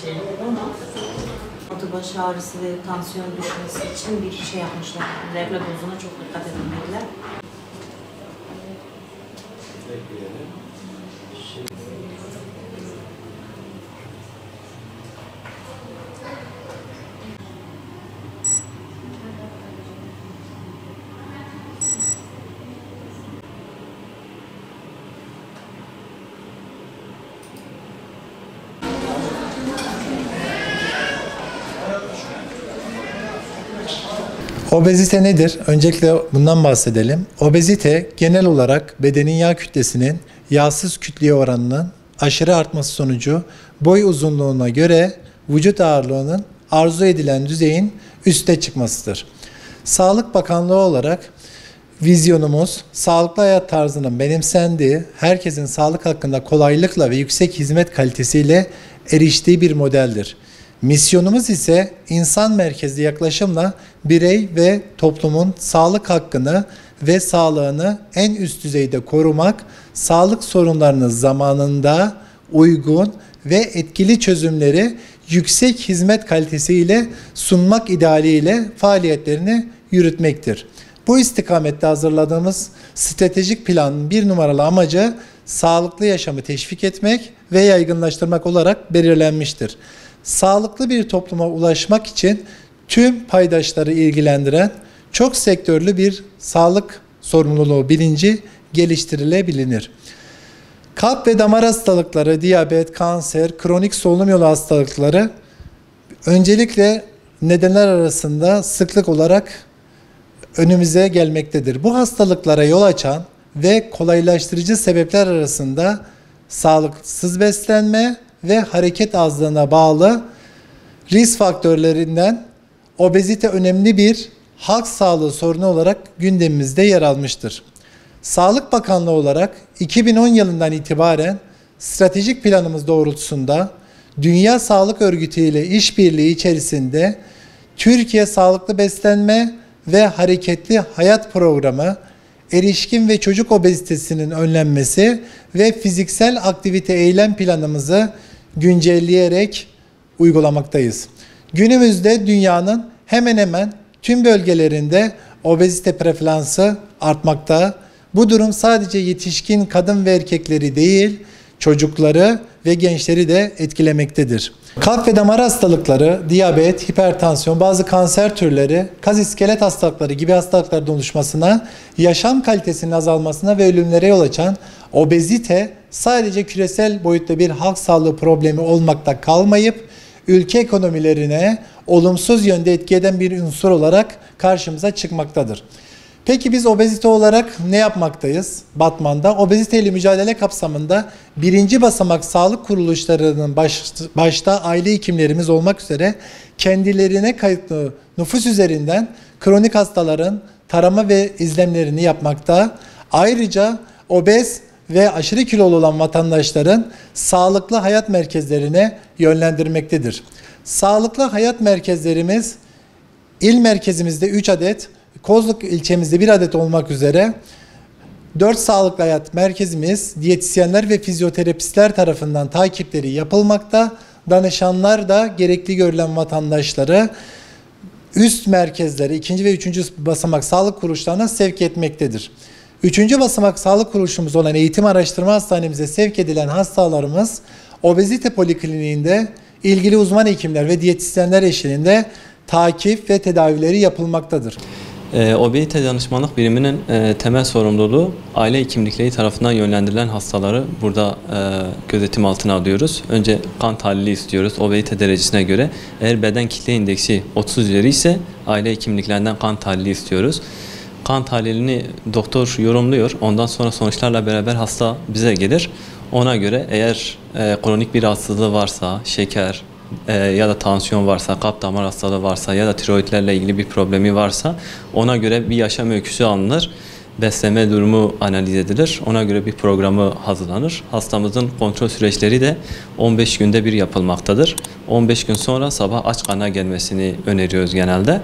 şeyler ama baş ağrısı ve tansiyon düşmesi için bir şey yapmışlar. Özellikle dozuna çok dikkat edin dediler. Obezite nedir? Öncelikle bundan bahsedelim. Obezite genel olarak bedenin yağ kütlesinin yağsız kütleye oranının aşırı artması sonucu boy uzunluğuna göre vücut ağırlığının arzu edilen düzeyin üste çıkmasıdır. Sağlık Bakanlığı olarak vizyonumuz sağlıklı hayat tarzının benimsendiği, herkesin sağlık hakkında kolaylıkla ve yüksek hizmet kalitesiyle eriştiği bir modeldir. Misyonumuz ise insan merkezli yaklaşımla birey ve toplumun sağlık hakkını ve sağlığını en üst düzeyde korumak, sağlık sorunlarını zamanında uygun ve etkili çözümleri yüksek hizmet kalitesiyle sunmak idealiyle faaliyetlerini yürütmektir. Bu istikamette hazırladığımız stratejik planın bir numaralı amacı sağlıklı yaşamı teşvik etmek ve yaygınlaştırmak olarak belirlenmiştir. Sağlıklı bir topluma ulaşmak için tüm paydaşları ilgilendiren çok sektörlü bir sağlık sorumluluğu bilinci geliştirilebilir. Kalp ve damar hastalıkları, diyabet, kanser, kronik solunum yolu hastalıkları öncelikle nedenler arasında sıklık olarak önümüze gelmektedir. Bu hastalıklara yol açan ve kolaylaştırıcı sebepler arasında sağlıksız beslenme ve hareket azlığına bağlı risk faktörlerinden obezite önemli bir halk sağlığı sorunu olarak gündemimizde yer almıştır. Sağlık Bakanlığı olarak 2010 yılından itibaren stratejik planımız doğrultusunda Dünya Sağlık Örgütü ile işbirliği içerisinde Türkiye Sağlıklı Beslenme ve Hareketli Hayat Programı, erişkin ve çocuk obezitesinin önlenmesi ve fiziksel aktivite eylem planımızı güncelleyerek uygulamaktayız. Günümüzde dünyanın hemen hemen tüm bölgelerinde obezite prevalansı artmakta. Bu durum sadece yetişkin kadın ve erkekleri değil, çocukları ve gençleri de etkilemektedir. Kalp ve damar hastalıkları, diyabet, hipertansiyon, bazı kanser türleri, kas iskelet hastalıkları gibi hastalıkların oluşmasına, yaşam kalitesinin azalmasına ve ölümlere yol açan obezite sadece küresel boyutta bir halk sağlığı problemi olmakta kalmayıp ülke ekonomilerine olumsuz yönde etki eden bir unsur olarak karşımıza çıkmaktadır. Peki biz obezite olarak ne yapmaktayız Batman'da? Obeziteyle mücadele kapsamında birinci basamak sağlık kuruluşlarının başta aile hekimlerimiz olmak üzere kendilerine kayıtlı nüfus üzerinden kronik hastaların tarama ve izlemlerini yapmakta. Ayrıca obez ve aşırı kilolu olan vatandaşların sağlıklı hayat merkezlerine yönlendirmektedir. Sağlıklı hayat merkezlerimiz il merkezimizde 3 adet, Kozluk ilçemizde 1 adet olmak üzere 4 sağlıklı hayat merkezimiz diyetisyenler ve fizyoterapistler tarafından takipleri yapılmakta. Danışanlar da gerekli görülen vatandaşları üst merkezlere, 2. ve 3. basamak sağlık kuruluşlarına sevk etmektedir. 3. basamak sağlık kuruluşumuz olan Eğitim Araştırma Hastanemize sevk edilen hastalarımız obezite polikliniğinde ilgili uzman hekimler ve diyetisyenler eşliğinde takip ve tedavileri yapılmaktadır. Obezite danışmanlık biriminin temel sorumluluğu aile hekimlikleri tarafından yönlendirilen hastaları burada gözetim altına alıyoruz. Önce kan tahlili istiyoruz obezite derecesine göre. Eğer beden kitle indeksi 30 üzeri ise aile hekimliklerinden kan tahlili istiyoruz. Kan tahlilini doktor yorumluyor. Ondan sonra sonuçlarla beraber hasta bize gelir. Ona göre eğer kronik bir rahatsızlığı varsa, şeker, ya da tansiyon varsa, kalp damar hastalığı varsa ya da tiroidlerle ilgili bir problemi varsa ona göre bir yaşam öyküsü alınır. Beslenme durumu analiz edilir. Ona göre bir programı hazırlanır. Hastamızın kontrol süreçleri de 15 günde bir yapılmaktadır. 15 gün sonra sabah aç karnına gelmesini öneriyoruz genelde.